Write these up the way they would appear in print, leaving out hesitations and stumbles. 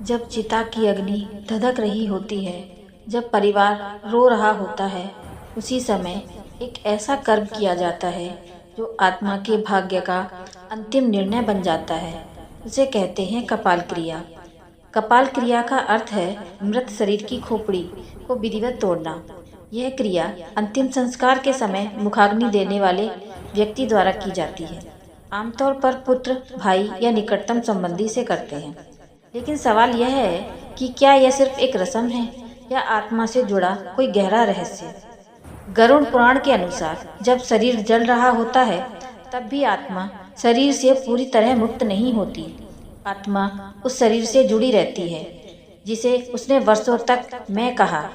जब चिता की अग्नि धधक रही होती है, जब परिवार रो रहा होता है, उसी समय एक ऐसा कर्म किया जाता है जो आत्मा के भाग्य का अंतिम निर्णय बन जाता है। उसे कहते हैं कपाल क्रिया। कपाल क्रिया का अर्थ है मृत शरीर की खोपड़ी को विधिवत तोड़ना। यह क्रिया अंतिम संस्कार के समय मुखाग्नि देने वाले व्यक्ति द्वारा की जाती है। आमतौर पर पुत्र, भाई या निकटतम संबंधी से करते हैं। लेकिन सवाल यह है कि क्या यह सिर्फ एक रस्म है या आत्मा से जुड़ा कोई गहरा रहस्य। गरुड़ पुराण के अनुसार जब शरीर जल रहा होता है तब भी आत्मा शरीर से पूरी तरह मुक्त नहीं होती। आत्मा उस शरीर से जुड़ी रहती है जिसे उसने वर्षों तक मैं कहा।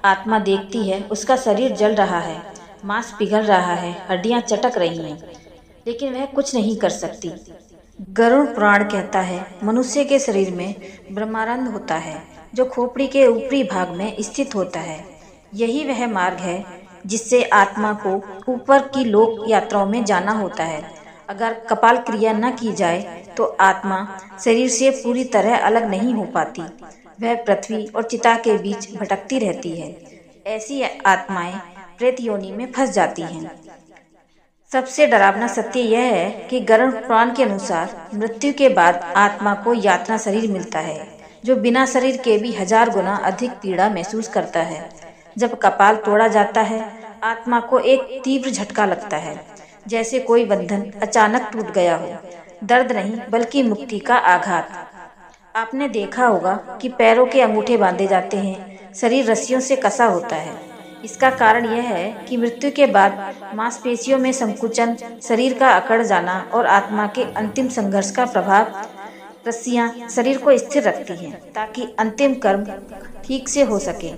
आत्मा देखती है उसका शरीर जल रहा है, मांस पिघल रहा है, हड्डियां चटक रही हैं, लेकिन वह कुछ नहीं कर सकती। गरुड़ पुराण कहता है मनुष्य के शरीर में ब्रह्मानंद होता है जो खोपड़ी के ऊपरी भाग में स्थित होता है। यही वह मार्ग है जिससे आत्मा को ऊपर की लोक यात्राओं में जाना होता है। अगर कपाल क्रिया न की जाए तो आत्मा शरीर से पूरी तरह अलग नहीं हो पाती। वह पृथ्वी और चिता के बीच भटकती रहती है। ऐसी आत्माएं प्रेत योनि में फंस जाती हैं। सबसे डरावना सत्य यह है कि गरुड़ पुराण के अनुसार मृत्यु के बाद आत्मा को यातना शरीर मिलता है जो बिना शरीर के भी 1000 गुना अधिक पीड़ा महसूस करता है। जब कपाल तोड़ा जाता है, आत्मा को एक तीव्र झटका लगता है, जैसे कोई बंधन अचानक टूट गया हो। दर्द नहीं बल्कि मुक्ति का आघात। आपने देखा होगा कि पैरों के अंगूठे बांधे जाते हैं, शरीर रस्सियों से कसा होता है। इसका कारण यह है कि मृत्यु के बाद मांसपेशियों में संकुचन, शरीर का अकड़ जाना और आत्मा के अंतिम संघर्ष का प्रभाव रस्सियां शरीर को स्थिर रखती हैं ताकि अंतिम कर्म ठीक से हो सके।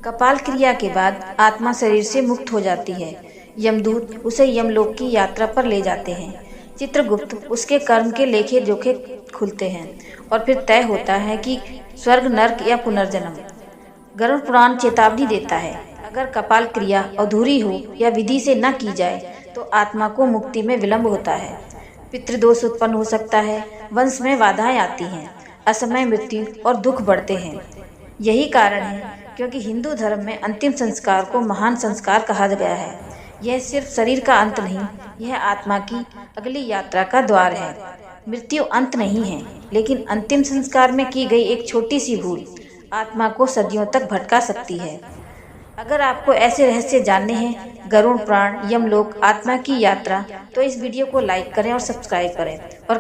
कपाल क्रिया के बाद आत्मा शरीर से मुक्त हो जाती है। यमदूत उसे यमलोक की यात्रा पर ले जाते हैं। चित्रगुप्त उसके कर्म के लेखे जोखे खुलते हैं और फिर तय होता है कि स्वर्ग, नर्क या पुनर्जन्म। गरुड़ पुराण चेतावनी देता है, अगर कपाल क्रिया अधूरी हो या विधि से न की जाए तो आत्मा को मुक्ति में विलंब होता है। पितृदोष उत्पन्न हो सकता है, वंश में बाधाएं आती हैं, असमय मृत्यु और दुख बढ़ते हैं। यही कारण है क्योंकि हिंदू धर्म में अंतिम संस्कार को महान संस्कार कहा गया है। यह सिर्फ शरीर का अंत नहीं, यह आत्मा की अगली यात्रा का द्वार है। मृत्यु अंत नहीं है, लेकिन अंतिम संस्कार में की गई एक छोटी सी भूल आत्मा को सदियों तक भटका सकती है। अगर आपको ऐसे रहस्य जानने हैं, गरुड़ पुराण, यमलोक, आत्मा की यात्रा, तो इस वीडियो को लाइक करें और सब्सक्राइब करें और